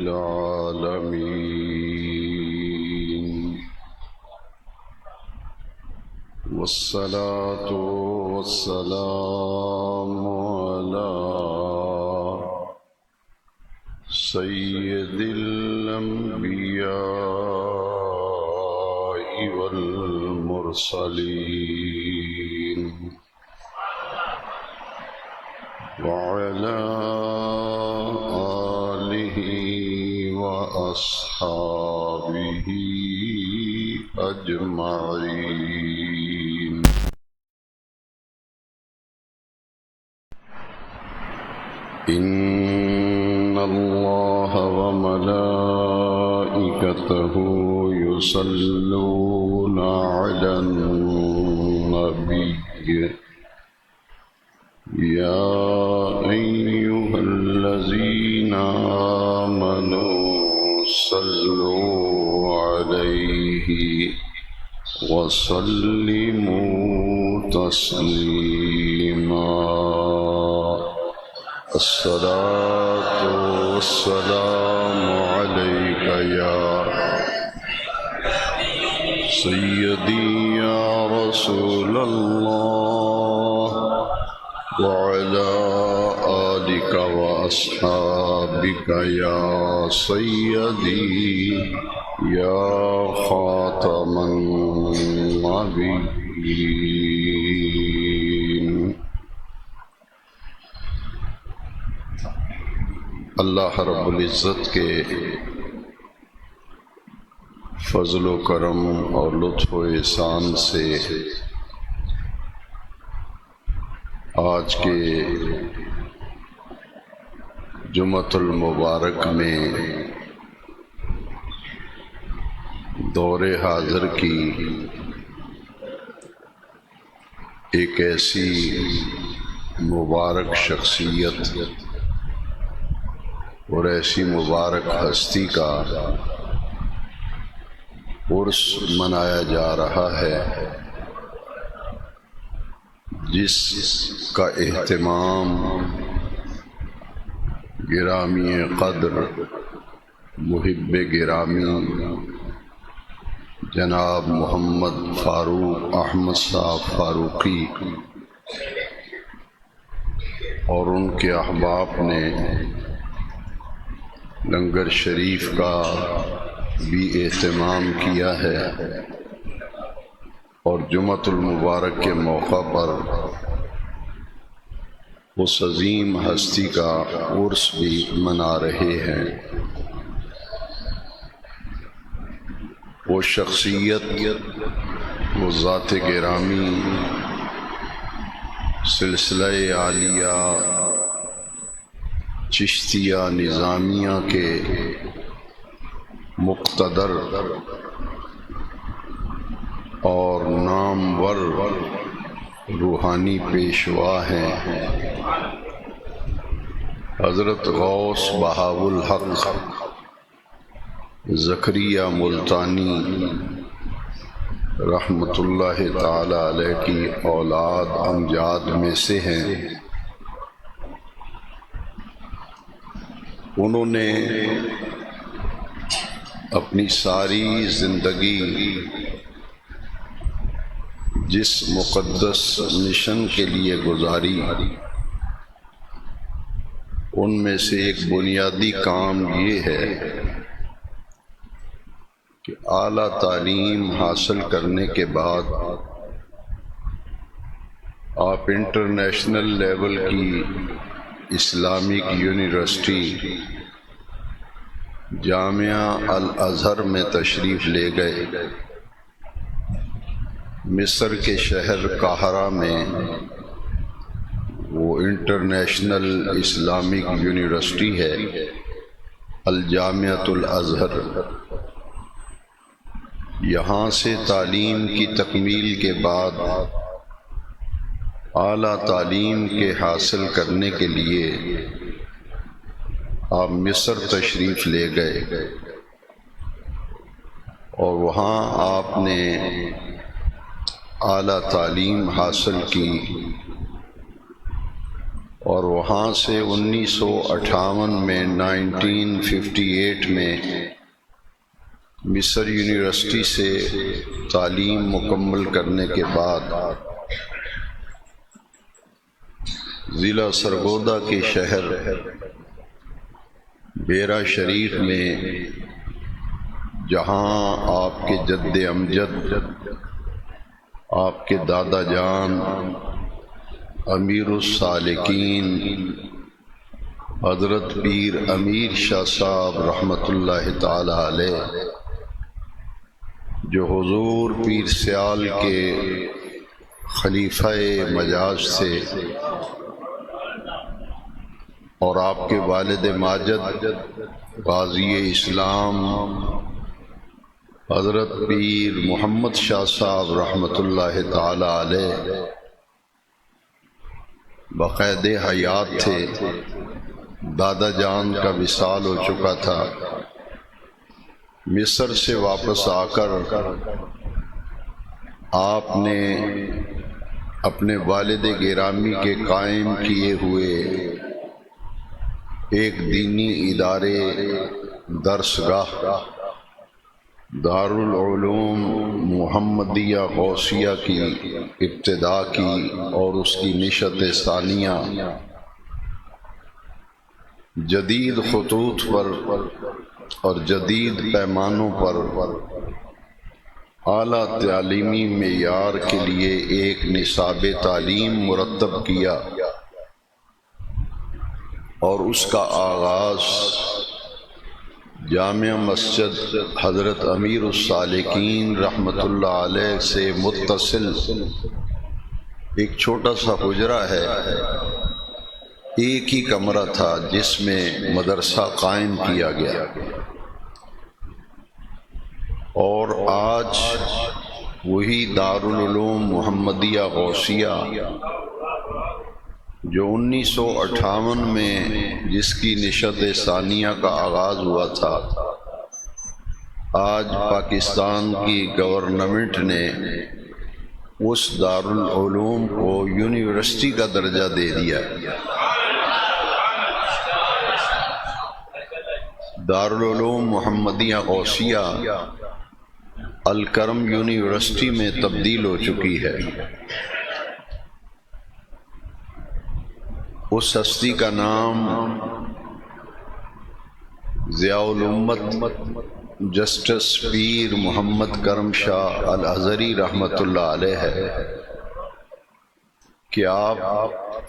العالمين والصلاة والسلام على سيد الأنبياء والمرسلين وعلى آله وأصحابه أجمعين. إن الله وملائكته يصلون على النبي يا أيها الذين آمنوا صلوا عليه وسلموا تسليما. الصلاة والسلام عليك يا سيدي يا رسول الله وعلى آلك وأصحابك يا سيدي يا خاتم النبيين. اللہ رب العزت کے فضل و کرم اور لطف و احسان سے آج کے جمعۃ المبارک میں دور حاضر کی ایک ایسی مبارک شخصیت اور ایسی مبارک ہستی کا عرس منایا جا رہا ہے جس کا اہتمام گرامی قدر محب گرامی جناب محمد فاروق احمد صاحب فاروقی اور ان کے احباب نے لنگر شریف کا بھی اہتمام کیا ہے، اور جمعۃ المبارک کے موقع پر اس عظیم ہستی کا عرس بھی منا رہے ہیں۔ وہ شخصیت، وہ ذات گرامی سلسلہ عالیہ چشتیہ نظامیہ کے مقتدر اور نامور روحانی پیشوا ہیں، حضرت غوث بہاء الحق زکریا ملتانی رحمۃ اللہ تعالی علیہ کی اولاد امجاد میں سے ہیں۔ انہوں نے اپنی ساری زندگی جس مقدس مشن کے لیے گزاری، ان میں سے ایک بنیادی کام یہ ہے کہ اعلیٰ تعلیم حاصل کرنے کے بعد آپ انٹرنیشنل لیول کی اسلامک یونیورسٹی جامعہ الازہر میں تشریف لے گئے۔ مصر کے شہر قاہرہ میں وہ انٹرنیشنل اسلامک یونیورسٹی ہے، الجامعۃ الازہر۔ یہاں سے تعلیم کی تکمیل کے بعد اعلیٰ تعلیم کے حاصل کرنے کے لیے آپ مصر تشریف لے گئے، اور وہاں آپ نے اعلیٰ تعلیم حاصل کی اور وہاں سے 1958 میں 1958 میں مصر یونیورسٹی سے تعلیم مکمل کرنے کے بعد ضلع سرگودا کے شہر بیرا شریف میں، جہاں آپ کے جد امجد آپ کے دادا جان امیر السالکین حضرت پیر امیر شاہ صاحب رحمۃ اللہ تعالی علیہ، جو حضور پیر سیال کے خلیفہ مجاز تھے، اور آپ کے والد ماجد غازی اسلام حضرت پیر محمد شاہ صاحب رحمۃ اللہ تعالی علیہ بقید حیات تھے۔ دادا جان کا وصال ہو چکا تھا۔ مصر سے واپس آ کر آپ نے اپنے والد گرامی کے قائم کیے ہوئے ایک دینی ادارے درسگاہ دارالعلوم محمدیہ غوثیہ کی ابتدا کی، اور اس کی نشت ثانیہ جدید خطوط پر اور جدید پیمانوں پر اعلیٰ تعلیمی معیار کے لیے ایک نصاب تعلیم مرتب کیا، اور اس کا آغاز جامع مسجد حضرت امیر السالکین رحمۃ اللہ علیہ سے متصل ایک چھوٹا سا حجرہ ہے، ایک ہی کمرہ تھا جس میں مدرسہ قائم کیا گیا، اور آج وہی دارالعلوم محمدیہ غوثیہ جو 1958 میں جس کی نشت ثانیہ کا آغاز ہوا تھا، آج پاکستان کی گورنمنٹ نے اس دارالعلوم کو یونیورسٹی کا درجہ دے دیا۔ دارالعلوم محمدیہ غوثیہ الکرم یونیورسٹی میں تبدیل ہو چکی ہے۔ اس ہستی کا نام ضیاء الامت جسٹس پیر محمد کرم شاہ الازہری رحمۃ اللہ علیہ ہے، کہ آپ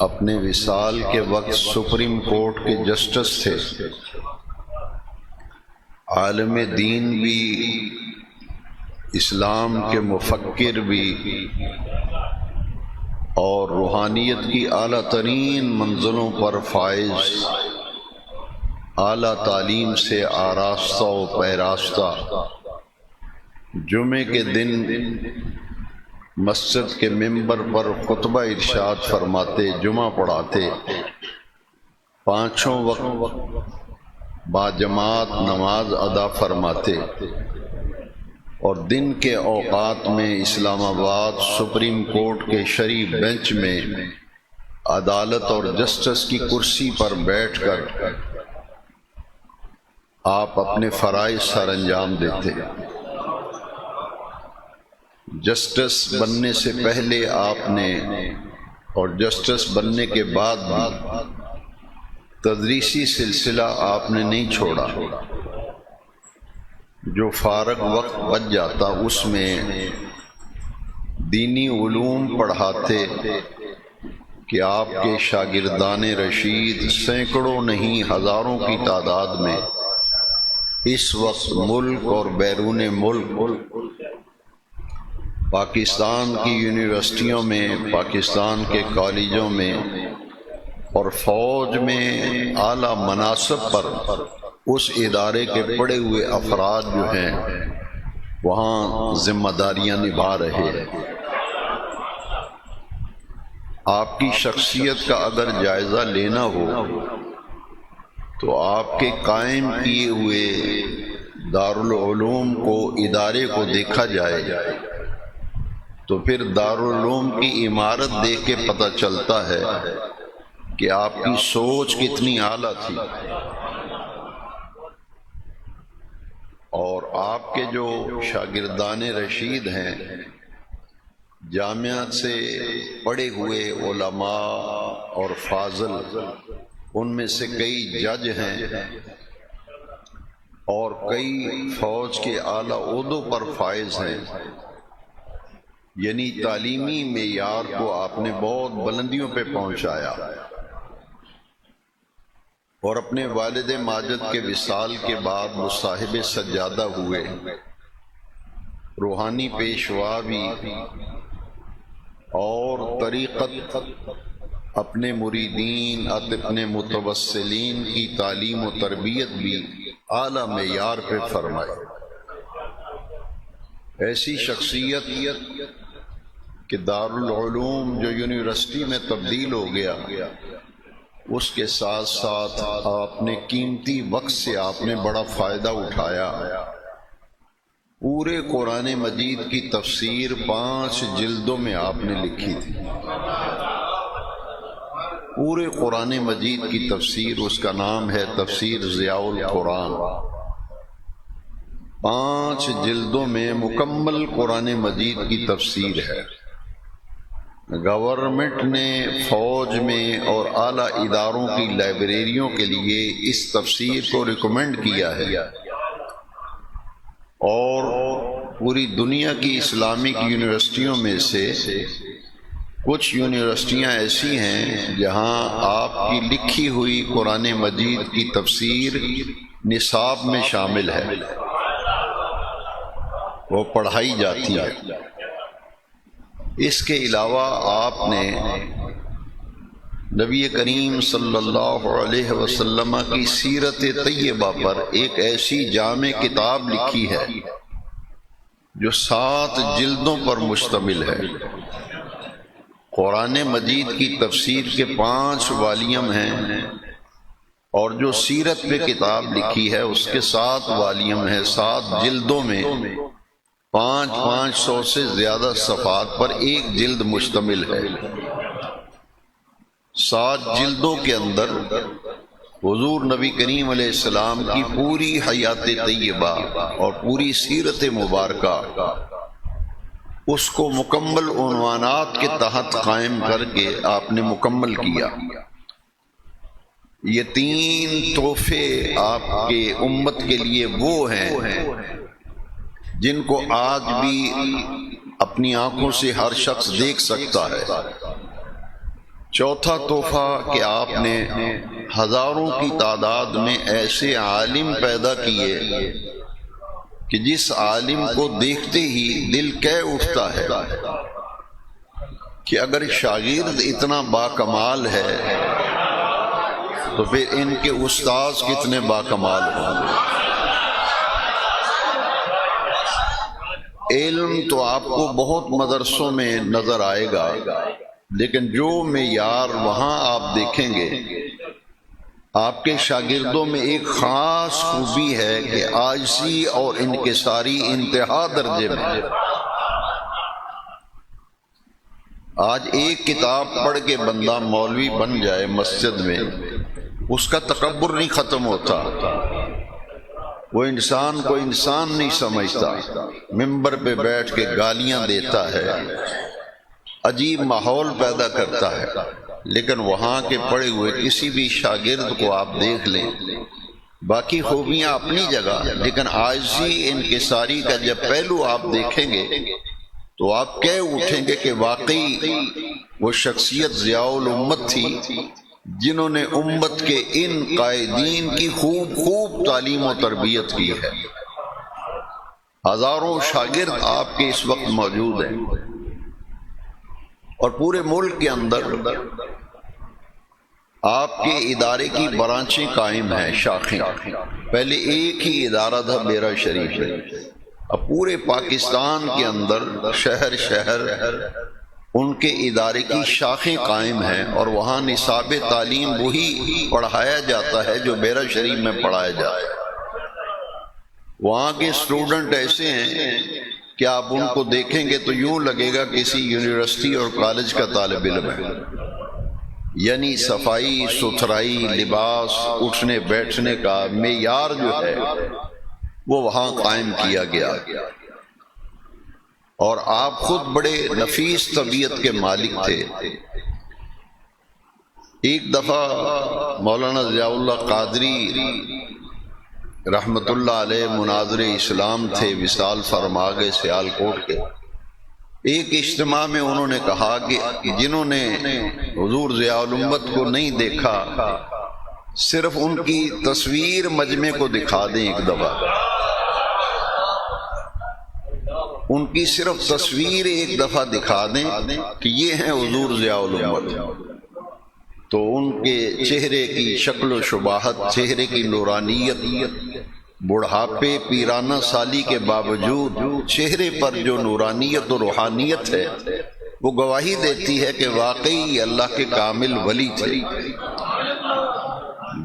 اپنے وصال کے وقت سپریم کورٹ کے جسٹس تھے، عالم دین بھی، اسلام کے مفکر بھی، اور روحانیت کی اعلیٰ ترین منزلوں پر فائز، اعلیٰ تعلیم سے آراستہ و پیراستہ، جمعے کے دن مسجد کے منبر پر خطبہ ارشاد فرماتے، جمعہ پڑھاتے، پانچوں وقت باجماعت نماز ادا فرماتے، اور دن کے اوقات میں اسلام آباد سپریم کورٹ کے شرعی بینچ میں عدالت اور جسٹس کی کرسی پر بیٹھ کر آپ اپنے فرائض سر انجام دیتے۔ جسٹس بننے سے پہلے آپ نے اور جسٹس بننے کے بعد بھی تدریسی سلسلہ آپ نے نہیں چھوڑا۔ جو فارغ وقت بچ جاتا اس میں دینی علوم پڑھاتے، کہ آپ کے شاگردان رشید سینکڑوں نہیں ہزاروں کی تعداد میں اس وقت ملک اور بیرون ملک پاکستان کی یونیورسٹیوں میں، پاکستان کے کالجوں میں اور فوج میں اعلیٰ مناصب پر اس ادارے کے پڑے ہوئے افراد جو ہیں وہاں ذمہ داریاں نبھا رہے ہیں۔ آپ کی شخصیت کا اگر جائزہ لینا ہو تو آپ کے قائم کیے ہوئے دارالعلوم کو، ادارے کو دیکھا جائے تو پھر دارالعلوم کی عمارت دیکھ کے پتہ چلتا ہے کہ آپ کی سوچ کتنی اعلیٰ تھی، اور آپ کے جو شاگردان رشید ہیں، جامعہ سے پڑھے ہوئے علماء اور فاضل، ان میں سے کئی جج ہیں اور کئی فوج کے اعلیٰ عہدوں پر فائز ہیں، یعنی تعلیمی معیار کو آپ نے بہت بلندیوں پہ پہنچایا، اور اپنے والد ماجد کے وصال کے بعد وہ صاحب سجادہ ہوئے، روحانی پیشوا بھی، اور طریقت اپنے مریدین اپنے متوسلین کی تعلیم و تربیت بھی اعلیٰ معیار پہ فرمائی۔ ایسی شخصیت کہ دارالعلوم جو یونیورسٹی میں تبدیل ہو گیا، اس کے ساتھ ساتھ آپ نے قیمتی وقت سے آپ نے بڑا فائدہ اٹھایا۔ پورے قرآن مجید کی تفسیر 5 جلدوں میں آپ نے لکھی تھی، پورے قرآن مجید کی تفسیر، اس کا نام ہے تفسیر ضیاء القرآن۔ 5 جلدوں میں مکمل قرآن مجید کی تفسیر ہے۔ گورنمنٹ نے فوج میں اور اعلیٰ اداروں کی لائبریریوں کے لیے اس تفسیر کو ریکمینڈ کیا ہے، اور پوری دنیا کی اسلامک یونیورسٹیوں میں سے کچھ یونیورسٹیاں ایسی ہیں جہاں آپ کی لکھی ہوئی قرآن مجید کی تفسیر نصاب میں شامل ہے، وہ پڑھائی جاتی ہے۔ اس کے علاوہ آپ نے نبی کریم صلی اللہ علیہ وسلم کی سیرت طیبہ پر ایک ایسی جامع کتاب لکھی ہے جو 7 جلدوں پر مشتمل ہے۔ قرآن مجید کی تفسیر کے 5 والیوم ہیں، اور جو سیرت پہ کتاب لکھی ہے اس کے 7 والیوم ہیں، 7 جلدوں میں 500 سے زیادہ صفحات پر ایک جلد مشتمل ہے۔ 7 جلدوں کے اندر حضور نبی کریم علیہ السلام کی پوری حیات طیبہ اور پوری سیرت مبارکہ، اس کو مکمل عنوانات کے تحت قائم کر کے آپ نے مکمل کیا۔ یہ 3 تحفے آپ کے امت کے لیے وہ ہیں جن کو آج بھی اپنی آنکھوں سے ہر شخص دیکھ سکتا ہے۔ چوتھا تحفہ کہ آپ نے ہزاروں کی تعداد میں ایسے عالم پیدا کیے کہ جس عالم کو دیکھتے ہی دل کہہ اٹھتا ہے کہ اگر شاگرد اتنا باکمال ہے تو پھر ان کے استاذ کتنے باکمال ہوں گے۔ علم تو آپ کو بہت مدرسوں میں نظر آئے گا، لیکن جو معیار وہاں آپ دیکھیں گے، آپ کے شاگردوں میں ایک خاص خوبی ہے کہ عاجزی اور انکساری انتہا درجے میں۔ آج ایک کتاب پڑھ کے بندہ مولوی بن جائے مسجد میں، اس کا تکبر نہیں ختم ہوتا، وہ انسان کو انسان نہیں سمجھتا، ممبر پہ بیٹھ کے گالیاں دیتا ہے، عجیب ماحول پیدا کرتا ہے۔ لیکن وہاں کے پڑھے ہوئے کسی بھی شاگرد کو آپ دیکھ لیں، باقی خوبیاں اپنی جگہ، لیکن عاجزی انکساری کا جب پہلو آپ دیکھیں گے تو آپ کہہ اٹھیں گے کہ واقعی وہ شخصیت ضیاء الامت تھی جنہوں نے امت کے ان قائدین کی خوب تعلیم و تربیت کی ہے۔ ہزاروں شاگرد آپ کے اس وقت موجود ہیں، اور پورے ملک کے اندر آپ کے ادارے کی برانچیں قائم ہیں، شاخیں۔ پہلے ایک ہی ادارہ تھا بیرا شریف میں، اب پورے پاکستان کے اندر شہر شہر ان کے ادارے کی شاخیں قائم ہیں، اور وہاں نصاب تعلیم وہی پڑھایا جاتا ہے جو بیرا شریف میں پڑھایا جاتا ہے۔ وہاں کے اسٹوڈنٹ ایسے ہیں کہ آپ ان کو دیکھیں گے تو یوں لگے گا کسی یونیورسٹی اور کالج کا طالب علم ہے۔ یعنی صفائی ستھرائی، لباس، اٹھنے بیٹھنے کا معیار جو ہے وہ وہاں قائم کیا گیا، اور آپ خود بڑے نفیس طبیعت کے مالک تھے۔ ایک دفعہ مولانا ضیاء اللہ قادری رحمت اللہ علیہ مناظر اسلام تھے، وصال فرما گئے سیالکوٹ کے۔ ایک اجتماع میں انہوں نے کہا کہ جنہوں نے حضور ضیاء الامت کو نہیں دیکھا، صرف ان کی تصویر مجمع کو دکھا دیں ایک دفعہ، ان کی صرف تصویر ایک دفعہ دکھا دیں کہ یہ ہیں حضور ضیاء الامت، تو ان کے چہرے کی شکل و شباہت، چہرے کی نورانیت، بڑھاپے پیرانہ سالی کے باوجود چہرے پر جو نورانیت و روحانیت ہے وہ گواہی دیتی ہے کہ واقعی اللہ کے کامل ولی تھے۔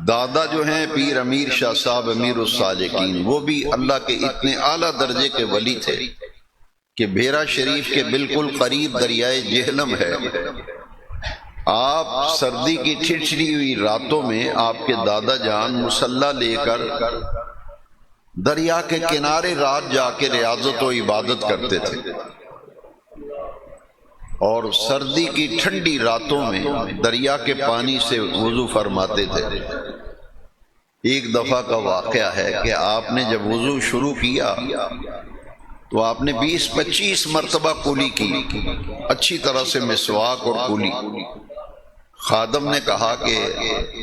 دادا جو ہیں پیر امیر شاہ صاحب امیر الصالحین، وہ بھی اللہ کے اتنے اعلیٰ درجے کے ولی تھے کہ بھیرا شریف کے بالکل قریب دریائے جہلم ہے۔ آپ سردی کی ٹھٹھری ہوئی راتوں میں آپ کے دادا جان مصلی لے کر دریا کے کنارے رات جا کے ریاضت و عبادت کرتے تھے، اور سردی کی ٹھنڈی راتوں میں دریا کے پانی سے وضو فرماتے تھے۔ ایک دفعہ کا واقعہ ہے کہ آپ نے جب وضو شروع کیا تو آپ نے 20-25 مرتبہ قلی کی، اچھی طرح سے مسواک اور قلی۔ خادم نے کہا کہ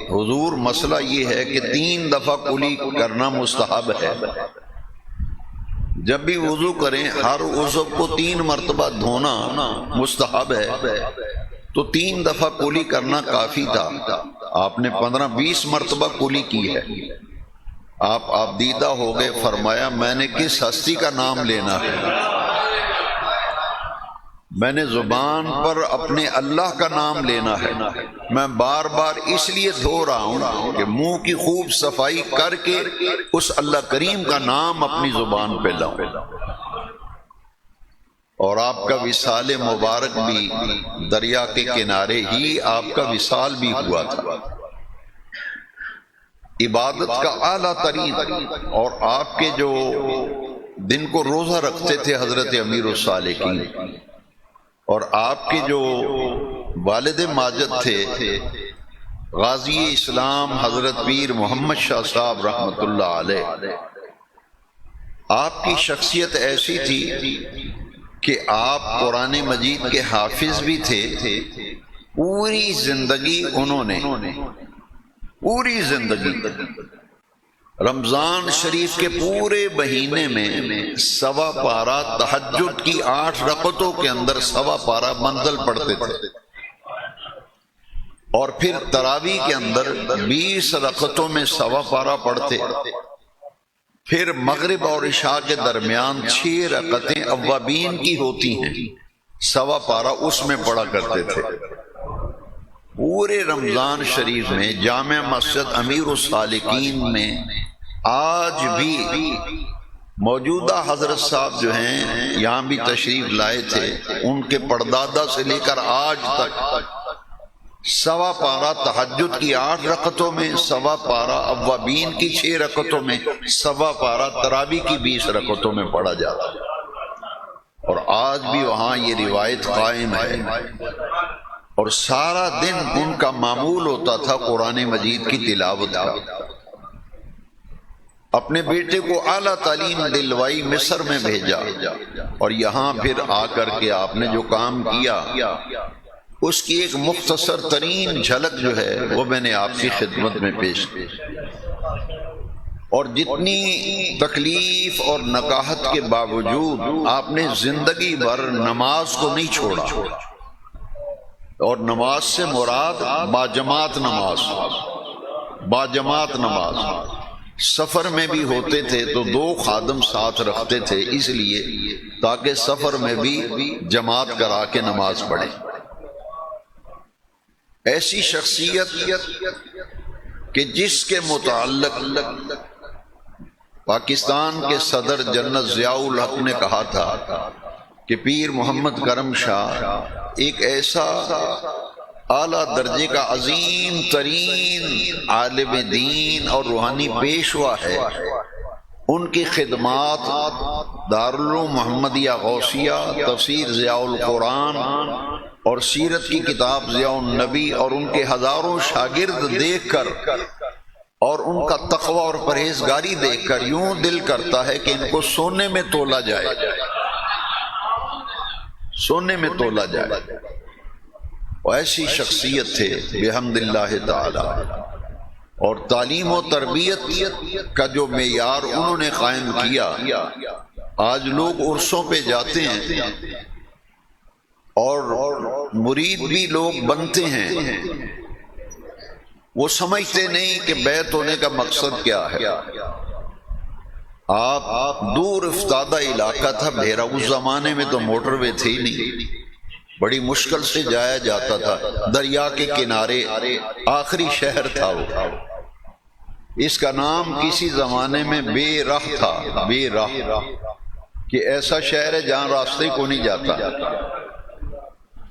حضور مسئلہ یہ ہے کہ 3 دفعہ قلی کرنا مستحب ہے، جب بھی وضو کریں ہر عضو کو 3 مرتبہ دھونا مستحب ہے، تو 3 دفعہ قلی کرنا کافی تھا۔ آپ نے 15-20 مرتبہ قلی کی ہے۔ آپ دیدہ ہو گئے، فرمایا میں نے کس ہستی کا نام لینا ہے؟ میں نے زبان پر اپنے اللہ کا نام لینا ہے۔ میں بار بار اس لیے دھو رہا ہوں کہ منہ کی خوب صفائی کر کے اس اللہ کریم کا نام اپنی زبان پہ لاؤں۔ اور آپ کا وصال مبارک بھی دریا کے کنارے ہی آپ کا وصال بھی ہوا تھا۔ عبادت کا اعلیٰ ترین، اور آپ کے جو دن کو روزہ رکھتے تھے حضرت امیر الصالحین، اور آپ کے جو والد ماجد تھے غازی اسلام حضرت پیر محمد شاہ صاحب رحمت اللہ علیہ، آپ کی شخصیت ایسی تھی کہ آپ قرآن مجید کے حافظ بھی تھے۔ پوری زندگی انہوں نے، پوری زندگی رمضان شریف کے پورے مہینے میں 1.25 پارہ تہجد کی 8 رکعتوں کے اندر 1.25 پارہ منزل پڑھتے تھے، اور پھر تراویح کے اندر 20 رکعتوں میں 1.25 پارہ پڑھتے، پھر مغرب اور عشاء کے درمیان 6 رکعتیں اوابین کی ہوتی ہیں، 1.25 پارہ اس میں پڑھا کرتے تھے۔ پورے رمضان شریف میں جامع مسجد امیر الصالحین میں آج بھی موجودہ حضرت صاحب جو ہیں یہاں بھی تشریف لائے تھے، ان کے پردادا سے لے کر آج تک 1.25 پارہ تہجد کی 8 رکعتوں میں، 1.25 پارہ اوابین کی 6 رکعتوں میں، 1.25 پارہ تراویح کی 20 رکعتوں میں پڑھا جاتا ہے، اور آج بھی وہاں یہ روایت قائم ہے۔ اور سارا دن ان کا معمول ہوتا تھا قرآن مجید کی تلاوت کا۔ اپنے بیٹے کو اعلیٰ تعلیم دلوائی، مصر میں بھیجا، اور یہاں پھر آ کر کے آپ نے جو کام کیا اس کی ایک مختصر ترین جھلک جو ہے وہ میں نے آپ کی خدمت میں پیش کی۔ اور جتنی تکلیف اور نکاہت کے باوجود آپ نے زندگی بھر نماز کو نہیں چھوڑا، اور نماز سے مراد باجماعت نماز، باجماعت نماز۔ سفر میں بھی ہوتے تھے تو 2 خادم ساتھ رکھتے تھے، اس لیے تاکہ سفر میں بھی جماعت کرا کے نماز پڑھیں۔ ایسی شخصیت کہ جس کے متعلق پاکستان کے صدر جنرل ضیاء الحق نے کہا تھا کہ پیر محمد کرم شاہ ایک ایسا اعلیٰ درجے کا عظیم ترین عالم دین اور روحانی پیشوا ہے، ان کی خدمات دارالعلوم محمدیہ غوثیہ، تفسیر ضیاء القرآن اور سیرت کی کتاب ضیاء النبی اور ان کے ہزاروں شاگرد دیکھ کر اور ان کا تقوی اور پرہیزگاری دیکھ کر یوں دل کرتا ہے کہ ان کو سونے میں تولا جائے، سونے میں تولا جائے۔ وہ ایسی شخصیت تھے بحمد اللہ تعالی، اور تعلیم و تربیت کا جو معیار انہوں نے قائم کیا، آج لوگ عرصوں پہ جاتے ہیں اور مرید بھی لوگ بنتے ہیں، وہ سمجھتے نہیں کہ بیعت ہونے کا مقصد کیا ہے۔ آپ دور افتادہ علاقہ تھا بھیرا، اس زمانے میں تو موٹر وے تھے ہی نہیں، بڑی مشکل سے جایا جاتا تھا، دریا کے کنارے آخری شہر تھا وہ۔ اس کا نام کسی زمانے میں بے راہ تھا، بے راہ، کہ ایسا شہر ہے جہاں راستے کو نہیں جاتا،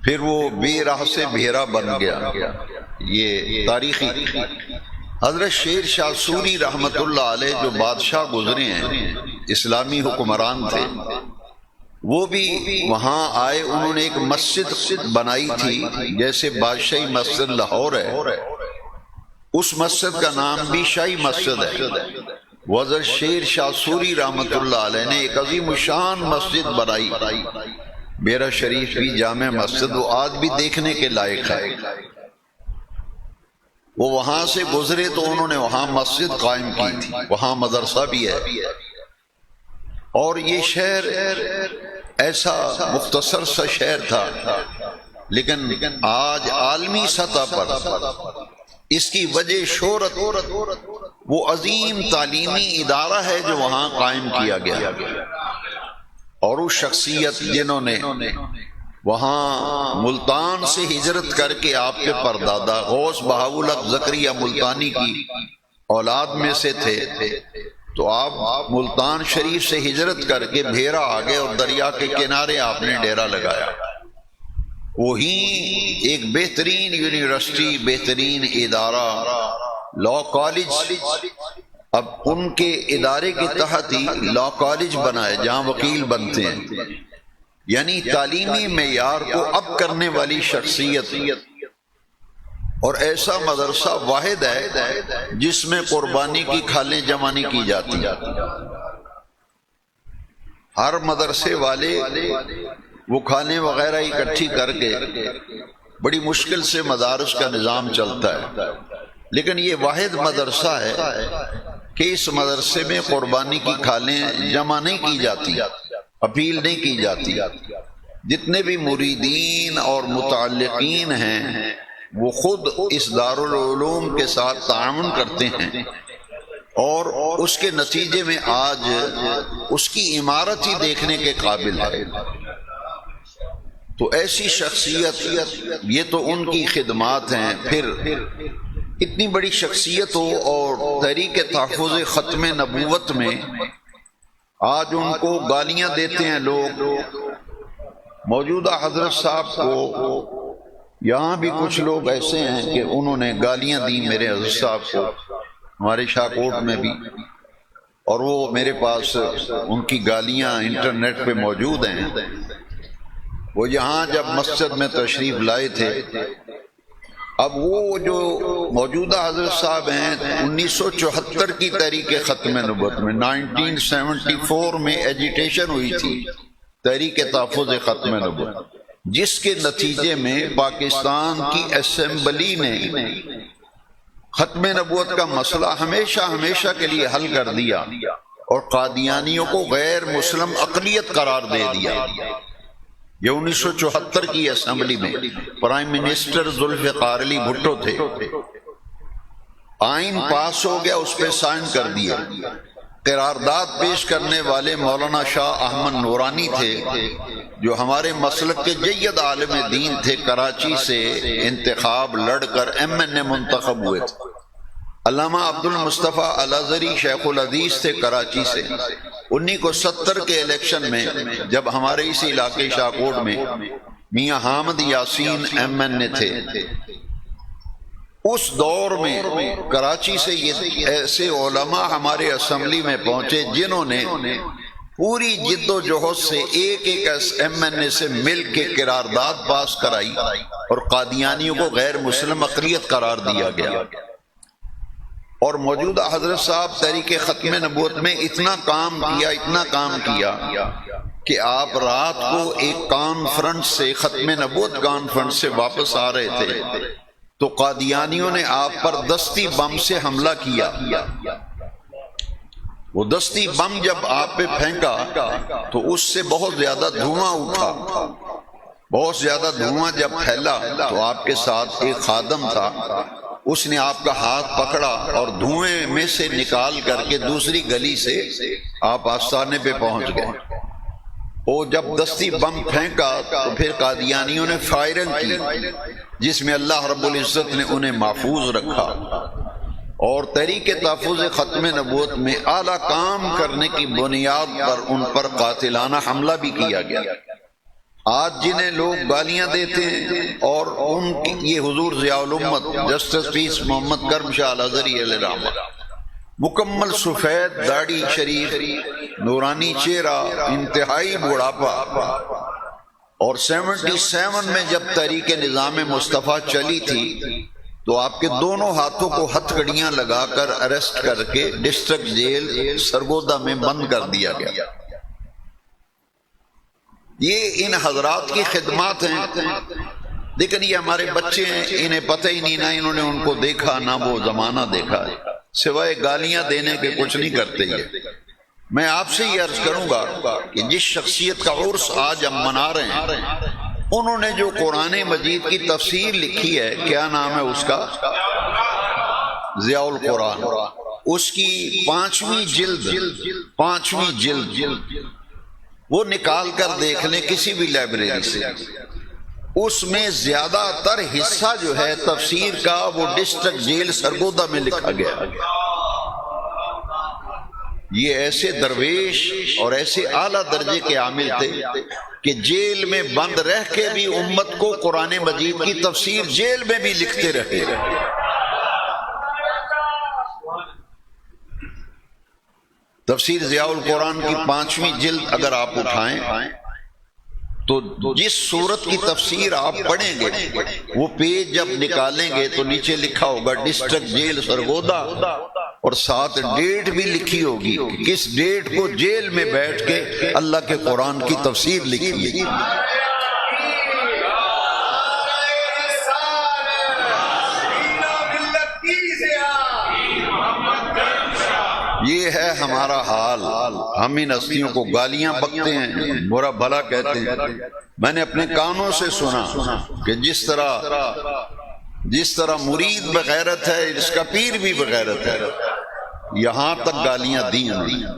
پھر وہ بے راہ سے بھیرا بن گیا۔ یہ تاریخی حضرت شیر شاہ سوری رحمت اللہ علیہ جو بادشاہ گزرے ہیں، اسلامی حکمران تھے، وہ بھی وہاں آئے، انہوں نے ایک مسجد بنائی تھی جیسے بادشاہی مسجد لاہور ہے، اس مسجد کا نام بھی شاہی مسجد ہے۔ حضرت شیر شاہ سوری رحمت اللہ علیہ نے ایک عظیم الشان مسجد بنائی، بیرا شریف بھی جامع مسجد، وہ آج بھی دیکھنے کے لائق ہے۔ وہ وہاں سے گزرے تو انہوں نے وہاں مسجد قائم کی تھی، وہاں مدرسہ بھی ہے، اور یہ شہر ایسا مختصر سا شہر تھا، لیکن آج عالمی سطح پر اس کی وجہ شہرت وہ عظیم تعلیمی ادارہ ہے جو وہاں قائم کیا گیا، اور اس شخصیت جنہوں نے وہاں ملتان سے ہجرت کر کے آپ کے پردادا غوث بہاؤالحق زکریا ملتانی کی اولاد میں سے تھے، تو آپ ملتان شریف سے ہجرت کر کے بھیرا آگے اور دریا کے کنارے آپ نے ڈیرا لگایا۔ وہی ایک بہترین یونیورسٹی، بہترین ادارہ لا کالج، اب ان کے ادارے کے تحت ہی لا کالج بنائے جہاں وکیل بنتے ہیں، یعنی تعلیمی معیار کو اب کرنے والی شخصیت، اور ایسا مدرسہ واحد ہے جس میں قربانی کی کھالیں جمع نہیں کی جاتی۔ ہر مدرسے والے وہ کھالیں وغیرہ اکٹھی کر کے بڑی مشکل سے مدارس کا نظام چلتا ہے، لیکن یہ واحد مدرسہ ہے کہ اس مدرسے میں قربانی کی کھالیں جمع نہیں کی جاتی، اپیل نہیں کی جاتی۔ جتنے بھی مریدین اور متعلقین ہیں وہ خود اس دارالعلوم کے ساتھ تعاون کرتے ہیں، اور اس کے نتیجے میں آج اس کی عمارت ہی دیکھنے کے قابل ہے۔ تو ایسی شخصیت، یہ تو ان کی خدمات ہیں، پھر اتنی بڑی شخصیت ہو اور تحریک تحفظ ختم نبوت میں آج ان کو گالیاں دیتے ہیں لوگ۔ موجودہ حضرت صاحب کو یہاں بھی کچھ لوگ ایسے ہیں کہ انہوں نے گالیاں دی میرے حضرت صاحب کو، ہمارے شاہکوٹ میں بھی، اور وہ میرے پاس ان کی گالیاں انٹرنیٹ پہ موجود ہیں۔ وہ یہاں جب مسجد میں تشریف لائے تھے، اب وہ جو موجودہ حضرت صاحب ہیں 1974 کی تحریک ختم نبوت میں 1974 میں ایجیٹیشن ہوئی تھی تحریک تحفظ ختم نبوت، جس کے نتیجے میں پاکستان کی اسمبلی نے ختم نبوت کا مسئلہ ہمیشہ کے لیے حل کر دیا اور قادیانیوں کو غیر مسلم اقلیت قرار دے دیا۔ یہ 1974 کی اسمبلی میں پرائم منسٹر ذوالفقار علی بھٹو تھے، آئین پاس ہو گیا، اس پہ سائن کر دیا۔ قرارداد پیش کرنے والے مولانا شاہ احمد نورانی تھے جو ہمارے مسلک کے جید عالم دین تھے، کراچی سے انتخاب لڑ کر ایم این اے منتخب ہوئے تھے۔ علامہ عبد المصطفیٰ الازہری شیخ الحدیث تھے کراچی سے۔ 1970 کے الیکشن میں جب ہمارے اسی علاقے شاہکوٹ میں میاں حامد یاسین ایم این اے تھے، اس دور میں کراچی سے یہ ایسے علماء ہمارے اسمبلی میں پہنچے جنہوں نے پوری جد و جہد سے ایک ایک ایم این اے سے مل کے قرارداد پاس کرائی اور قادیانیوں کو غیر مسلم اقلیت قرار دیا گیا. اور موجودہ حضرت صاحب تحریک ختم نبوت میں اتنا کام کیا کہ آپ رات کو ایک کانفرنس سے، ختم نبوت کانفرنس سے واپس آ رہے تھے تو قادیانیوں نے آپ پر دستی بم سے حملہ کیا. وہ دستی بم جب آپ پہ پھینکا تو اس سے بہت زیادہ دھواں اٹھا. بہت زیادہ دھواں جب پھیلا تو آپ کے ساتھ ایک خادم تھا، اس نے آپ کا ہاتھ پکڑا اور دھوئیں میں سے نکال کر کے دوسری گلی سے آپ آستانے پہ پہنچ گئے. وہ جب دستی بم پھینکا تو پھر قادیانیوں نے فائرنگ کی جس میں اللہ رب العزت نے انہیں محفوظ رکھا اور تحریک تحفظ ختم نبوت میں اعلیٰ کام کرنے کی بنیاد پر ان پر قاتلانہ حملہ بھی کیا گیا. آج جنہیں لوگ گالیاں دیتے ہیں اور ان کی یہ حضور ضیاء الامت جسٹس پیس محمد کرم شاہ الازہری علیہ رحمہ، مکمل سفید داڑھی شریف، نورانی چہرہ، انتہائی بڑھاپا، اور 77 میں جب تحریک نظام مصطفیٰ چلی تھی تو آپ کے دونوں ہاتھوں کو ہتھ کڑیاں لگا کر اریسٹ کر کے ڈسٹرکٹ جیل سرگودا میں بند کر دیا گیا. یہ ان حضرات کی خدمات ہیں، لیکن یہ ہمارے بچے ہیں، انہیں پتہ ہی نہیں، نہ انہوں نے ان کو دیکھا نہ وہ زمانہ دیکھا ہے، سوائے گالیاں دینے کے کچھ نہیں کرتے. یہ میں آپ سے یہ عرض کروں گا کہ جس شخصیت کا عرس آج ہم منا رہے ہیں، انہوں نے جو قرآن مجید کی تفسیر لکھی ہے، کیا نام ہے اس کا؟ ضیاء القرآن. اس کی 5ویں جلد وہ نکال کر دیکھ لیں کسی بھی لائبریری سے، اس میں زیادہ تر حصہ جو ہے تفسیر کا وہ ڈسٹرکٹ جیل سرگودا میں لکھا گیا. یہ ایسے درویش اور ایسے اعلیٰ درجے کے عامل تھے کہ جیل میں بند رہ کے بھی امت کو قرآن مجید کی تفسیر جیل میں بھی لکھتے رہے. تفسیر ضیاء القرآن کی 5ویں جلد اگر آپ اٹھائیں تو جس سورت کی تفسیر آپ پڑھیں گے وہ پیج جب نکالیں گے تو نیچے لکھا ہوگا ڈسٹرکٹ جیل سرگودا، اور ساتھ ڈیٹ بھی لکھی ہوگی کس ڈیٹ کو جیل میں بیٹھ کے اللہ کے قرآن کی تفسیر لکھی ہے. یہ ہے ہمارا حال. ہم ان ہستیوں کو گالیاں بکتے ہیں، برا بھلا کہتے ہیں. میں نے اپنے کانوں سے سنا کہ جس طرح مرید بغیرت ہے اس کا پیر بھی بغیرت ہے، یہاں تک گالیاں دی ہیں.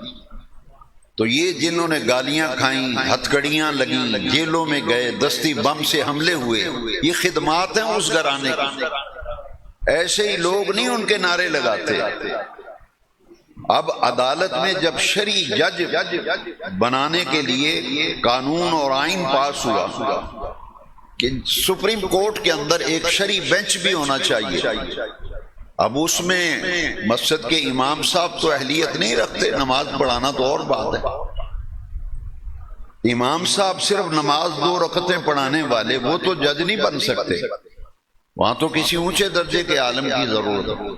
تو یہ جنہوں نے گالیاں کھائیں، ہتھکڑیاں لگیں، جیلوں میں گئے، دستی بم سے حملے ہوئے، یہ خدمات ہیں اس گھرانے کی. ایسے ہی لوگ نہیں ان کے نعرے لگاتے. اب عدالت میں جب شرعی جج بنانے کے لیے قانون اور آئین پاس ہوا کہ سپریم کورٹ کے اندر ایک شرعی بینچ بھی ہونا چاہیے، اب اس میں مسجد کے امام صاحب تو اہلیت نہیں رکھتے، نماز پڑھانا تو اور بات ہے. امام صاحب صرف نماز 2 رکعتیں پڑھانے والے، وہ تو جج نہیں بن سکتے، وہاں تو کسی اونچے درجے کے عالم کی ضرورت ہے.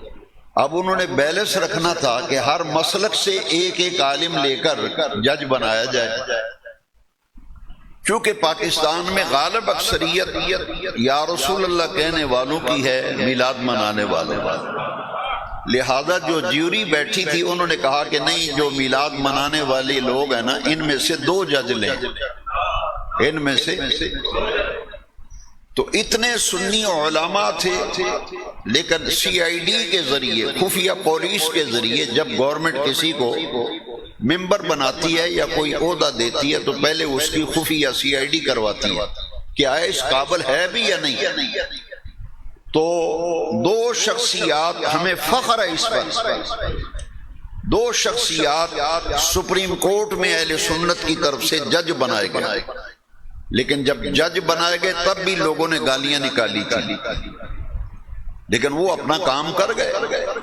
اب انہوں نے بیلنس رکھنا تھا کہ ہر مسلک سے ایک عالم لے کر جج بنایا جائے. چونکہ پاکستان میں غالب اکثریت یا رسول اللہ کہنے والوں کی ہے، میلاد منانے والوں، لہذا جو جیوری بیٹھی تھی انہوں نے کہا کہ نہیں، جو میلاد منانے والے لوگ ہیں نا، ان میں سے 2 جج لیں، ان میں سے. تو اتنے سنی علماء تھے، لیکن سی آئی ڈی کے ذریعے، خفیہ پولیس کے ذریعے جب گورنمنٹ کسی کو ممبر بناتی ہے یا کوئی عہدہ دیتی ہے تو پہلے اس کی خفیہ سی آئی ڈی کرواتی ہے کہ آیا اس قابل ہے بھی یا نہیں. تو 2 شخصیات، ہمیں فخر ہے اس پر، 2 شخصیات سپریم کورٹ میں اہل سنت کی طرف سے جج بنائے گئے. لیکن جب جج بنائے گئے تب بھی لوگوں نے گالیاں نکالی تھی. لیکن وہ اپنا کام کر گئے،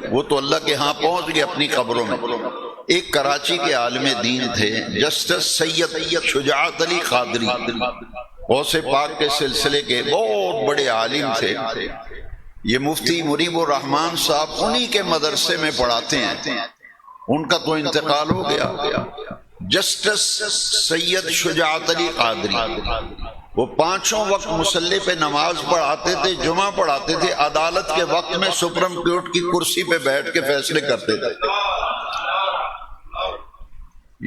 وہ تو اللہ کے ہاں پہنچ گئے اپنی قبروں میں۔ ایک کراچی کے عالم دین تھے جسٹس سید شجاعت علی قادری، غوث پاک کے سلسلے کے بہت بڑے عالم تھے۔ یہ مفتی مریب الرحمان صاحب انہی کے مدرسے میں پڑھاتے ہیں، ان کا تو انتقال ہو گیا۔ جسٹس سید شجاعت علی قادری وہ پانچوں وقت مصلی پہ نماز پڑھاتے تھے، جمعہ پڑھاتے تھے، عدالت کے وقت میں سپریم کورٹ کی کرسی پہ بیٹھ کے فیصلے کرتے تھے۔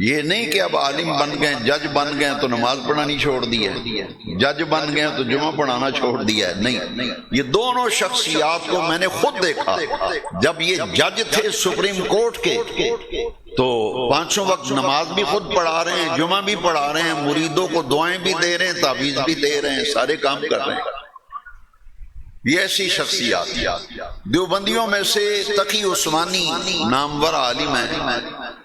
یہ نہیں کہ اب عالم بن گئے، جج بن گئے تو نماز پڑھانی چھوڑ دی ہے، جج بن گئے تو جمعہ پڑھانا چھوڑ دیا ہے، نہیں۔ یہ دونوں شخصیات کو میں نے خود دیکھا، جب یہ جج تھے سپریم کورٹ کے تو پانچوں وقت نماز بھی خود پڑھا رہے ہیں، جمعہ بھی پڑھا رہے ہیں، مریدوں کو دعائیں بھی دے رہے ہیں، تعویذ بھی دے رہے ہیں، سارے کام کر رہے ہیں۔ یہ ایسی شخصیات۔ دیوبندیوں میں سے تقی عثمانی نامور عالم ہیں،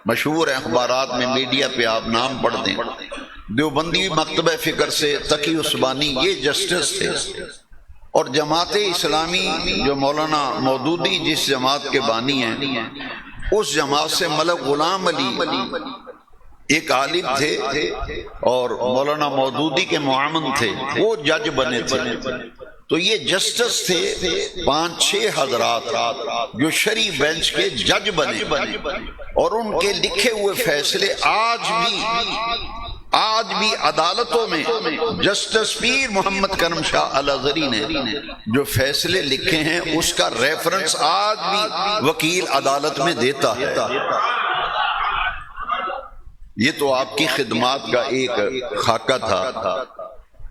مشہور ہیں، اخبارات میں، میڈیا پہ آپ نام پڑھتے ہیں۔ دیوبندی مکتبہ فکر سے تقی عثمانی یہ جسٹس تھے۔ اور جماعت اسلامی جو مولانا مودودی جس جماعت کے بانی ہیں، اس جماعت سے ملک غلام علی ایک عالم تھے اور مولانا مودودی کے معاون تھے، وہ جج بنے تھے۔ تو یہ جسٹس تھے 5-6 حضرات جو شرعی بینچ کے جج بنے، اور ان کے لکھے ہوئے فیصلے آج بھی عدالتوں میں جسٹس پیر محمد کرم شاہ الازہری نے جو فیصلے لکھے ہیں اس کا ریفرنس آج بھی وکیل عدالت میں دیتا ہے۔ یہ تو آپ کی خدمات کا ایک خاکہ تھا،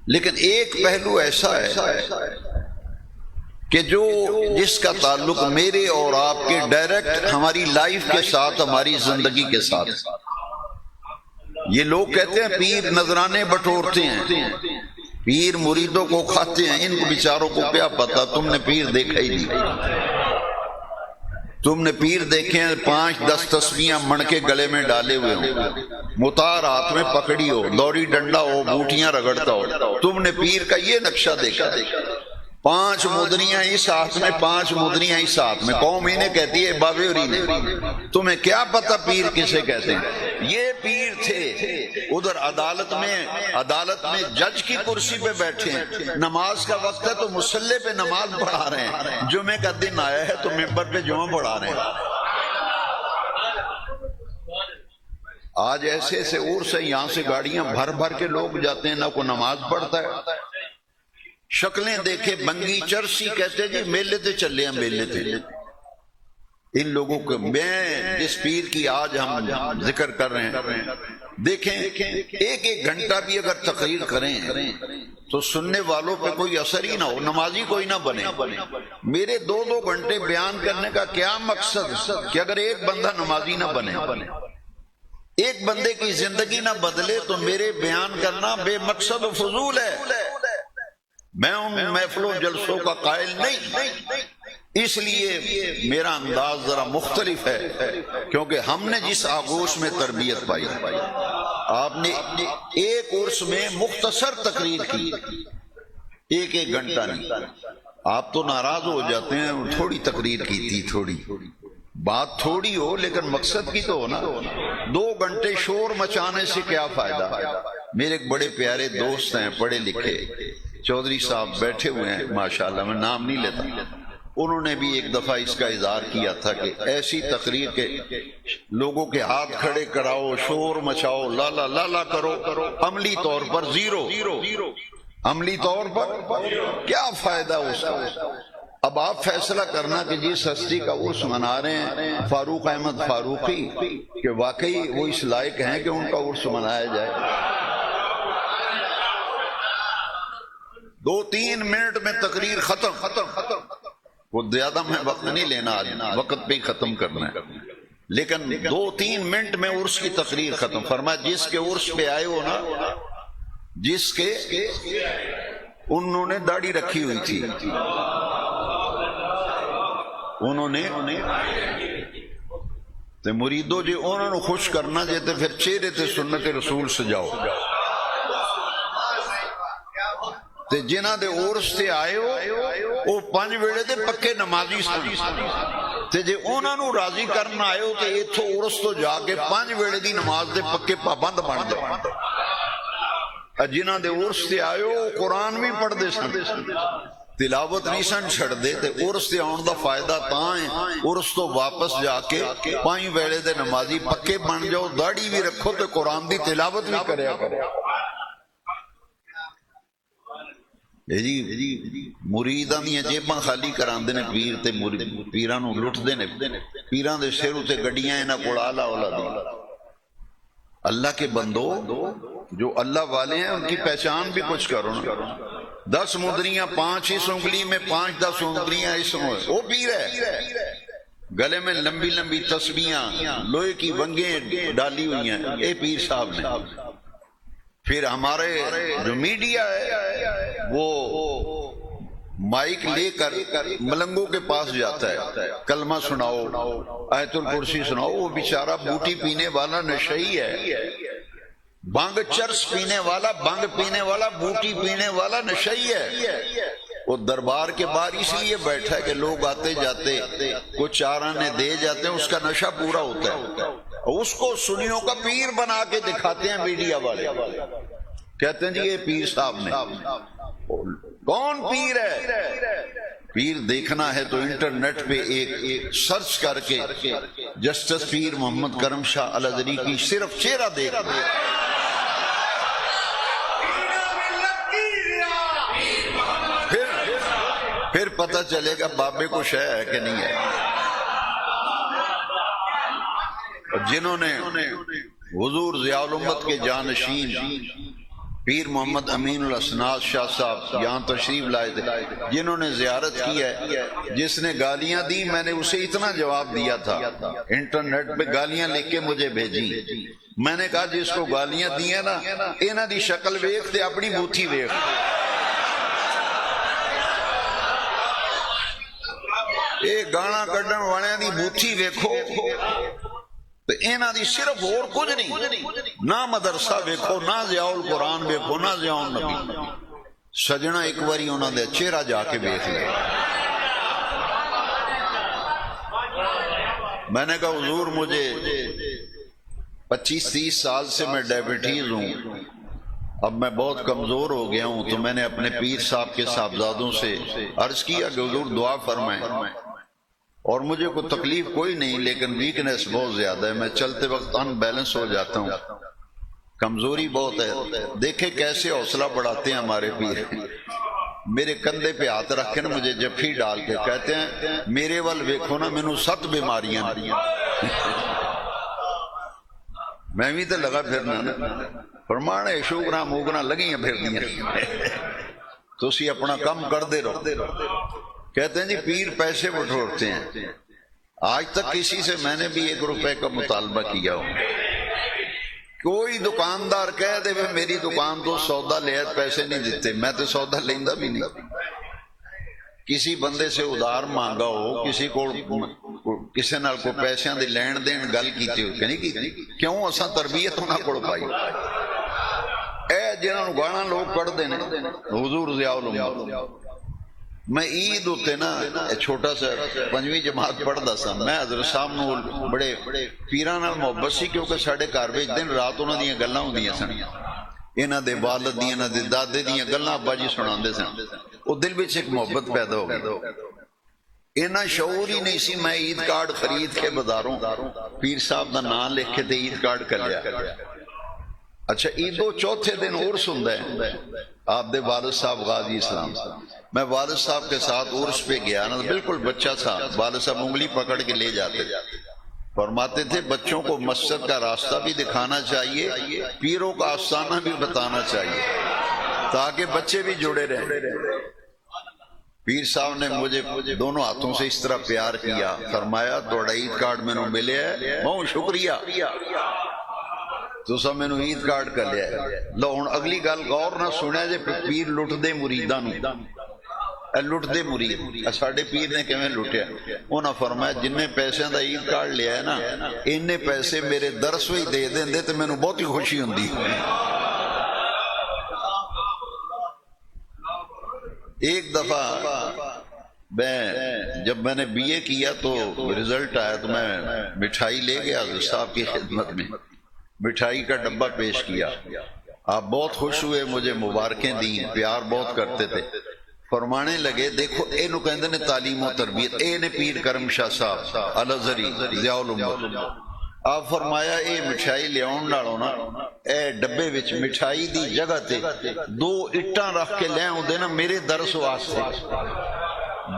لیکن ایک پہلو ایسا ہے کہ جس کا تعلق میرے اور آپ کے ڈائریکٹ ہماری لائف کے ساتھ، ہماری زندگی کے ساتھ۔ یہ لوگ کہتے ہیں پیر نذرانے بٹورتے ہیں، پیر مریدوں کو کھاتے ہیں، ان کو بیچاروں کو کیا پتا، تم نے پیر دیکھا ہی نہیں۔ تم نے پیر دیکھے ہیں 5-10 تسبیحاں مڑ کے گلے میں ڈالے ہوئے ہوں، متار ہاتھ میں پکڑی ہو، دوری ڈنڈا ہو، بوٹیاں رگڑتا ہو، تم نے پیر کا یہ نقشہ دیکھا۔ 5 مدریاں اس ہاتھ میں، 5 مدریاں اس ہاتھ میں، قوم انہیں کہتی ہے بابے اور انہیں، تمہیں کیا پتا پیر کسے کہتے ہیں؟ یہ پیر تھے، ادھر عدالت میں جج کی کرسی پہ بیٹھے ہیں، نماز کا وقت ہے تو مصلی پہ نماز پڑھا رہے ہیں، جمعے کا دن آیا ہے تو ممبر پہ جمعہ پڑھا رہے ہیں۔ آج ایسے ایسے عرس ہیں، یہاں سے گاڑیاں بھر بھر کے لوگ جاتے ہیں، نہ کوئی نماز پڑھتا ہے۔ شکلیں دیکھے، بنگی چرسی کہتے جی میلے تے چلے ہیں، میلے تے۔ ان لوگوں کو میں جس پیر کی آج ہم ذکر کر رہے ہیں، دیکھیں ایک گھنٹہ بھی اگر تقریر کریں تو سننے والوں پہ کوئی اثر ہی نہ ہو، نمازی کوئی نہ بنے۔ میرے 2 گھنٹے بیان کرنے کا کیا مقصد کہ اگر ایک بندہ نمازی نہ بنے، ایک بندے کی زندگی نہ بدلے تو میرے بیان کرنا بے مقصد و فضول ہے۔ میں ان محفلوں جلسوں کا قائل نہیں، اس لیے میرا انداز ذرا مختلف ہے، کیونکہ ہم نے جس آغوش میں تربیت پائی، آپ نے ایک عرس میں مختصر تقریر کی، ایک گھنٹہ نہیں۔ آپ تو ناراض ہو جاتے ہیں، تھوڑی تقریر کی تھی، تھوڑی بات تھوڑی ہو لیکن مقصد کی تو ہو نا۔ 2 گھنٹے شور مچانے سے کیا فائدہ؟ میرے ایک بڑے پیارے دوست ہیں، پڑھے لکھے، چودھری صاحب بیٹھے ہوئے ہیں ماشاءاللہ، میں نام نہیں لیتا، انہوں نے بھی ایک دفعہ اس کا اظہار کیا تھا کہ ایسی تقریر کے لوگوں کے ہاتھ کھڑے کراؤ، شور مچاؤ، لالا لالا کرو، عملی طور پر زیرو، عملی طور پر کیا فائدہ اس کا؟ اب آپ فیصلہ کرنا کہ جس ہستی کا عرس منا رہے ہیں فاروق احمد فاروقی، کہ واقعی وہ اس لائق ہیں کہ ان کا عرس منایا جائے۔ 2-3 منٹ میں تقریر ختم۔ وہ زیادہ میں وقت نہیں لینا، آج وقت پہ ہی ختم کرنا ہے، لیکن 2-3 منٹ میں عرس کی تقریر ختم۔ فرمایا جس کے عرس پہ آئے ہو نا، جس کے انہوں نے داڑھی رکھی ہوئی تھی، انہوں نے تے مریدو جی انہوں نے خوش کرنا جے تے پھر چہرے تے سنت رسول سجاؤ، تے جنہ دے عرس تے آئے ہو وہ 5 ویلے دے پکے نمازی سن تے جے انہاں نوں راضی کرنا آئے ہو تے ایتھوں عرس تو جا کے 5 ویلے دی نماز دے پکے پابند بن جاؤ. جنہاں دے عرس تے آئے ہو قرآن بھی پڑھ دے سن, تلاوت نہیں سن چھڑ دے تے عرس تے آن دا فائدہ تاں ہے عرس تو واپس جا کے 5 ویلے دے نمازی پکے بن جاؤ, داڑھی بھی رکھو تے قرآن دی تلاوت بھی کریا کرو. جی مریداں دیاں جیباں خالی کراندے نے پیر تے پیراں نوں لٹدے نے, پیراں دے سر تے گڈیاں انہاں کول آلہ اولا دی. اللہ کے بندو جو اللہ والے ہیں ان کی پہچان بھی کچھ کرو نا. 10 مدریاں 5 اس انگلی میں 5-10 انگلیاں اس میں, وہ پیر ہے. گلے میں لمبی لمبی تسبیحاں لوہے کی ونگیں ڈالی ہوئی ہیں, اے پیر صاحب نے. پھر ہمارے جو میڈیا ہے وہ مائک لے کر ملنگوں کے پاس جاتا ہے, کلمہ سناؤ, آیت الکرسی سناؤ. وہ بیچارہ بوٹی پینے والا نشئی ہے, بانگ چرس پینے والا, بانگ پینے والا, بوٹی پینے والا نشئی ہے. وہ دربار کے باہر اس لیے بیٹھا ہے کہ لوگ آتے جاتے کچھ 4 آنے دے جاتے ہیں, اس کا نشہ پورا ہوتا ہے. اس کو سنیوں کا پیر بنا کے دکھاتے ہیں میڈیا والے, کہتے ہیں جی یہ پیر صاحب نے. کون پیر ہے؟ پیر دیکھنا ہے تو انٹرنیٹ پہ ایک سرچ کر کے جسٹس پیر محمد کرم شاہ الازہری کی صرف چہرہ دیکھ دے, پھر پتہ چلے گا بابے کو شے ہے کہ نہیں ہے. جنہوں نے حضور ضیاء الامت کے جانشین پیر محمد امین الاسناد شاہ صاحب یہاں تشریف لائے تھے, جنہوں نے زیارت کی ہے, جس نے گالیاں دی میں نے اسے اتنا جواب دیا تھا, انٹرنیٹ پہ گالیاں لکھ کے مجھے بھیجی. میں نے کہا جس کو گالیاں دی ہیں نا انہاں دی شکل ویکھ تے اپنی بوتھی ویکھ. اے گانا کڈن والے دی بوتھی ویکھو تو انہاں دی صرف اور کچھ نہیں, نہ مدرسہ ویکھو, نہ ضیاء القرآن ویکھو, نہ ضیاء النبی. سجنا ایک باری انہاں دے چہرہ جا کے ویکھ لے. میں نے کہا حضور مجھے 25-30 سال سے میں ڈائبٹیز ہوں, اب میں بہت کمزور ہو گیا ہوں, تو میں نے اپنے پیر صاحب کے صاحبزادوں سے عرض کیا کہ حضور دعا فرمائیں, اور مجھے کوئی تکلیف کوئی نہیں لیکن ویکنیس بہت زیادہ ہے, میں چلتے وقت ان بیلنس ہو جاتا ہوں, کمزوری بہت ہے. دیکھیں کیسے حوصلہ بڑھاتے ہیں ہمارے پیر. میرے کندھے پہ ہاتھ رکھ کے نا مجھے جفی ڈال کے کہتے ہیں میرے ول ویکھو نا مینوں 7 بیماریاں. میں بھی تو لگا پھرنا نا, فرمانے شوگراں موگراں لگیاں پھرنیاں, تسی اپنا کام کردے رہو. کہتے ہیں جی پیر پیسے بٹورتے ہیں. آج تک کسی سے میں نے بھی 1 روپے کا مطالبہ کیا ہو. کوئی دکاندار کہہ دے میری دکان تو سودا لے پیسے نہیں دیتے, میں تو سودا لیندا بھی نہیں. کسی بندے سے ادھار مانگا ہو, کسی کو کسی نال کو پیسیاں دی لین دین گل کیتی ہو کہ نہیں کیتی, کیوں اساں تربیت انہاں کول پائی. اے جنہاں نوں گانا لوگ کڈدے نے حضور ضیاء الامت. میں عید ہوتے نا چھوٹا سا 5ویں جماعت پڑھدا سا, میں حضرت صاحب نوں بڑے پیراں نال محبت سی, کیونکہ ساڈے گھر وچ دن رات انہاں دیاں گلاں ہوندیاں سن, انہاں دے والد دیاں انہاں دے دادے دیاں گلاں ابا جی سناندے سن. او دل وچ ایک محبت پیدا ہو گئی. انہاں شعور ہی نہیں سی. میں عید کارڈ خرید کے بازاروں پیر صاحب دا نام لکھ کے تے عید کارڈ کر لیا. اچھا عیدوں چوتھے دن عرس ہوندا ہے آپ دے والد صاحب غازی اسلام. میں والد صاحب کے ساتھ عرس پہ گیا نا, بالکل بچہ تھا, والد صاحب انگلی پکڑ کے لے جاتے, فرماتے تھے بچوں کو مسجد کا راستہ بھی دکھانا چاہیے, پیروں کا آستانہ بھی بتانا چاہیے, تاکہ بچے بھی جڑے رہیں. پیر صاحب نے مجھے دونوں ہاتھوں سے اس طرح پیار کیا, فرمایا توڑا عید کارڈ میں نے ملے ہے, بہت شکریہ, تو سب میں نے عید کارڈ کر لیا. لو ہن اگلی گل غور نہ سنیا جے پیر لٹ دے مریداں نوں, لٹ دے مرید ساڈے پیر نے کیویں لٹیا. انہاں فرمایا جن پیسے دا عید کارڈ لیا ہے نا اینے پیسے میرے درس وچ دے دیندے تے مینوں بہت ہی خوشی ہوندی. ایک دفعہ جب میں نے بی اے کیا تو رزلٹ آیا تو میں مٹھائی لے گیا حضرت صاحب کی خدمت میں، مٹھائی کا ڈبہ پیش کیا، آپ بہت خوش ہوئے، مجھے مبارکیں دیں، پیار بہت کرتے تھے۔ فرمانے لگے دیکھو اینو کہندے نے تعلیم و تربیت، اے نے پیر کرم شاہ صاحب الازہری ضیاء الامت، آپ فرمایا اے مٹھائی لیاؤن نالوں نا اے ڈبے وچ مٹھائی دی جگہ تے 2 اٹاں رکھ کے لے آؤندے نا میرے درس واسطے،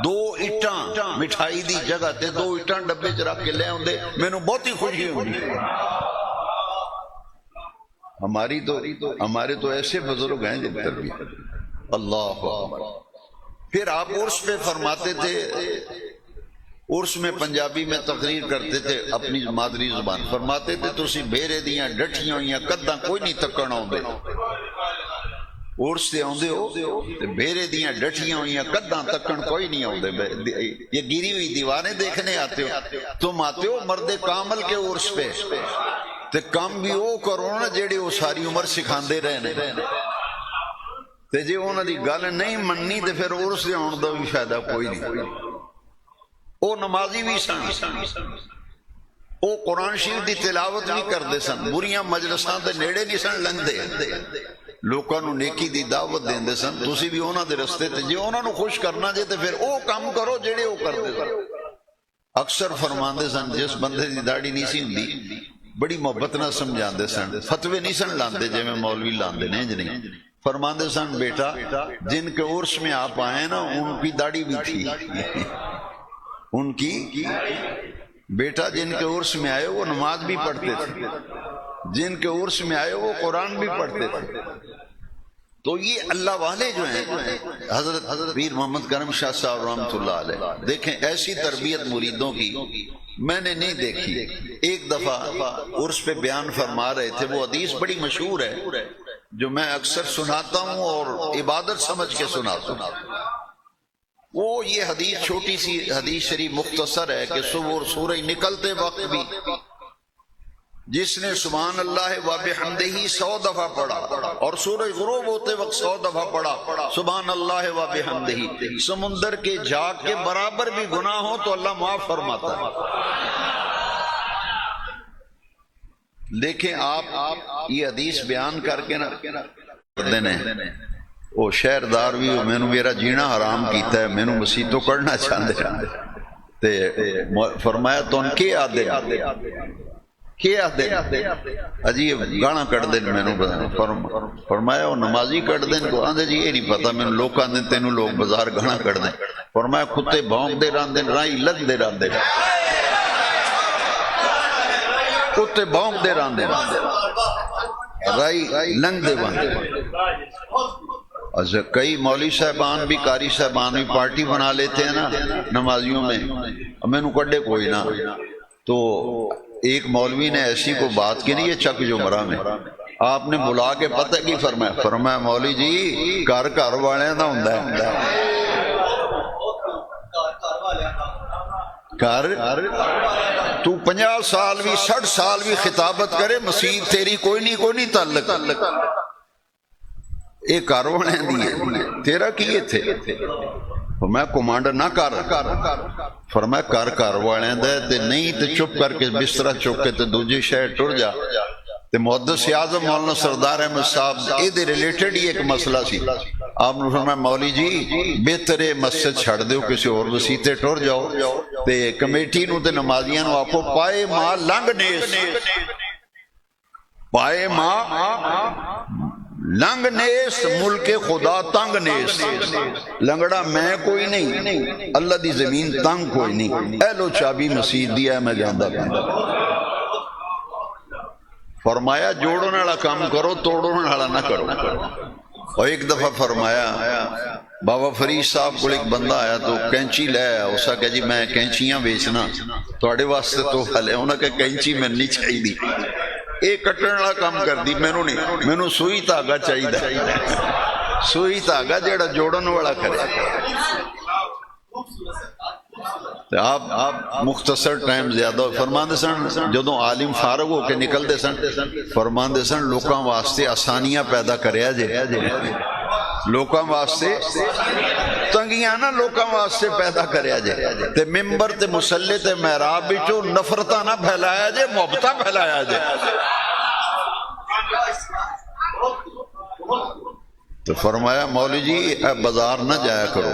2 اٹاں مٹھائی دی جگہ تے 2 اٹاں ڈبے چ رکھ کے لے آؤندے، مینوں بہت ہی خوشی ہوئی۔ ہمارے تو ایسے بزرگ ہیں جن تربیت، اللہ اکبر۔ پھر آپ عرس پہ فرماتے تھے، عرس میں پنجابی میں تقریر کرتے تھے اپنی مادری زبان، فرماتے تھے تسی بیرے دیاں ڈٹھیاں ہوئیاں کداں کوئی نہیں تکن آؤندے، عرس سے آؤندے ہو تے بیرے دیاں ڈٹھیاں ہوئیاں کداں تکن کوئی نہیں آؤندے، یہ گری ہوئی دیوانے دیکھنے آتے ہو، تم آتے ہو مرد کامل کے عرس پہ تے کام بھی او کرو نا جیڑے وہ ساری عمر سکھاندے رہنے، تے جے انہاں دی گل نہیں مننی تے پھر عرس سے آن دا بھی فائدہ کوئی نہیں۔ او نمازی بھی سن، او قرآن شریف دی تلاوت بھی کردے سن، بریاں مجلساں دے نیڑے نہیں سن لنگدے، لوکاں نو نیکی دی دعوت دیندے سن، تسی بھی انہاں دے رستے تے جے انہاں نو خوش کرنا جے تے پھر او کام کرو جیڑے او کردے سن۔ اکثر فرماندے سن جس بندے دی داڑھی نہیں سی ہوندی بڑی محبت نہ سمجھاندے سن، فتوے نہیں سن لاندے جے میں مولوی لاندے نے انج نہیں، فرماندے سن بیٹا جن کے عرس میں آپ آئے نا ان کی داڑھی بھی تھی، ان کی بیٹا جن کے عرس میں آئے وہ نماز بھی پڑھتے تھے، جن کے عرس میں آئے وہ قرآن بھی پڑھتے تھے۔ تو یہ اللہ والے جو ہیں حضرت پیر محمد کرم شاہ صاحب رحمۃ اللہ علیہ، دیکھیں ایسی تربیت مریدوں کی میں نے نہیں دیکھی۔ ایک دفعہ عرس پہ بیان فرما رہے تھے، وہ حدیث بڑی مشہور ہے جو میں اکثر سناتا ہوں اور عبادت سمجھ کے سناتا ہوں۔ وہ یہ حدیث چھوٹی سی حدیث شریف مختصر ہے کہ سورہ نکلتے وقت بھی جس نے سبحان اللہ و بحمدہ 100 دفعہ پڑھا اور سورہ غروب ہوتے وقت 100 دفعہ پڑھا سبحان اللہ و بحمدہ، سمندر کے جاگ کے برابر بھی گناہ ہو تو اللہ معاف فرماتا ہے۔ دیکھیں آپ یہ حدیث بیان کر کے نا دینے وہ شہردار بھی میں نے میرا جینا حرام کیتا ہے، میں نے مسیح تو کرنا چاہتے تے فرمایا تو ان کے آدھے کیا آدھے عجیب گانا کٹ دیں، میں نے فرمایا وہ نمازی کٹ دیں کو آدھے جی یہ نہیں پتا، میں نے لوگ آدھے تینوں لوگ بازار گانا کٹ دیں، فرمایا کتے بھونک دے رہن دیں رائی لگ دے رہن دیں، کتے بھونک دے رہن دیں رائی لنگ دے بندے۔ اچھا کئی مولوی صاحبان بھی قاری صاحبان بھی پارٹی بنا لیتے ہیں نا نمازیوں میں، میں نے کڈے کوئی نہ، تو ایک مولوی نے ایسی کو بات کی نہیں، یہ چک جو مرا میں آپ نے بلا کے پتہ کی فرمایا مولوی جی گھر گھر والے دا ہوندا ہے، گھر تو 50 سال بھی 60 سال بھی خطابت کرے مسیح تیری کوئی نہیں تعلق، یہ گھر والے دی ہے، تیرا کیے تھے؟ فرمایا کمانڈر نہ کر، فرمایا گھر والے دے تے نہیں تے چپ کر کے بسترا چک کے تے دوجے شہر ٹر جا۔ تے محدث اعظم مولانا سردار احمد صاحب اے دے ریلیٹڈ ہی ایک مسئلہ سی، آپ نے فرمایا مولی جی بہتر مسجد چھڑ دیو کسی اور وسیتے ٹر جاؤ، تے کمیٹی نو تے نمازیاں نو آپو پائے ماں لنگ نیس، پائے ماں لنگ نیس ملک خدا تنگ نیس، لنگڑا میں کوئی نہیں، اللہ دی زمین تنگ کوئی نہیں، اے لو چابی مسیح دیا ہے میں جاندہ پہندا۔ فرمایا جوڑوں والا کام کرو توڑوں والا نہ کرو۔ اور ایک دفعہ فرمایا بابا فرید صاحب کو ایک بندہ آیا تو کینچی لے آیا، اسا کہ جی میں کینچیاں بیچنا توڑے واسطے تو حل ہے، انہوں نے کہ کینچی میں نہیں چاہی دی، ایک کٹن والا کام کر دی، میں نہیں، میں نے سوئی تاگا چاہی دا، سوئی تاگا جیڑا جوڑن والا کرے۔ آپ مختصر ٹائم زیادہ فرماندے سن جدوں عالم فارغ ہو کے نکل دے سن، فرماندے سن لوکاں واسطے آسانیاں پیدا کریا جے، ਲੋਕਾਂ ਵਾਸਤੇ ਤੰਗੀਆਂ ਨਾ ਲੋਕਾਂ ਵਾਸਤੇ ਪੈਦਾ ਕਰਿਆ ਜੇ ਤੇ ਮਿੰਬਰ ਤੇ ਮੁਸੱਲੇ ਤੇ ਮਿਹਰਾਬ ਵਿੱਚੋਂ ਨਫ਼ਰਤਾਂ ਨਾ ਫੈਲਾਇਆ ਜੇ, ਮੁਹੱਬਤਾਂ ਫੈਲਾਇਆ ਜੇ। تو فرمایا مولوی جی اے بازار نہ جایا کرو،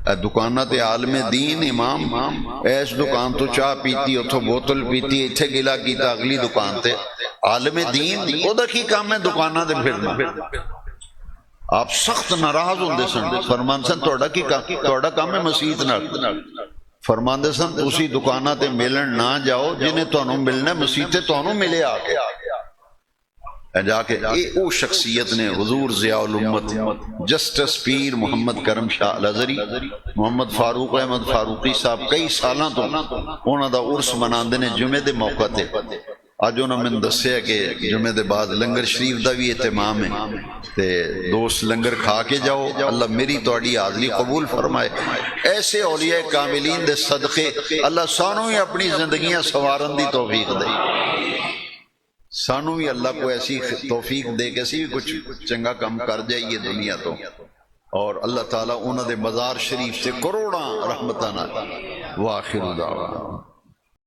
اے دکانہ تے عالم دین امام ایس دکان تو چاہ پیتی اتھو بوتل پیتی اتھے گلا کیتا اگلی دکان تے عالم دین او دا کی کام ہے دکانہ تے پھرنا۔ آپ سخت ناراض ہوندے سن، فرمان سن توڑا کام ہے مسیحت نال، فرمان دے سن اسی دکانہ تے ملن نہ جاؤ جنہیں تو انہوں ملنا مسیحت تے تو انہوں ملے آکے جا کے او شخصیت نے حضور ضیاء الامت جسٹس پیر محمد کرم شاہ الازہری محمد فاروق احمد فاروقی صاحب کئی سالاں تو انہاں دا عرس مناندے نے جمعے دے موقع تے۔ اج انہاں میں دسیا کہ جمعے دے بعد لنگر شریف دا بھی اہتمام ہے تے دوست لنگر کھا کے جاؤ، اللہ میری تہاڈی حاضری قبول فرمائے۔ ایسے اولیاء کاملین دے صدقے اللہ سانوں ہی اپنی زندگیاں سوارن دی توفیق دے، سانو بھی اللہ کو ایسی توفیق دے کہ اسی بھی کچھ چنگا کم کر جائیے دنیا تو، اور اللہ تعالیٰ انہوں دے مزار شریف سے کروڑاں رحمتاں نال۔ وآخر دعوانا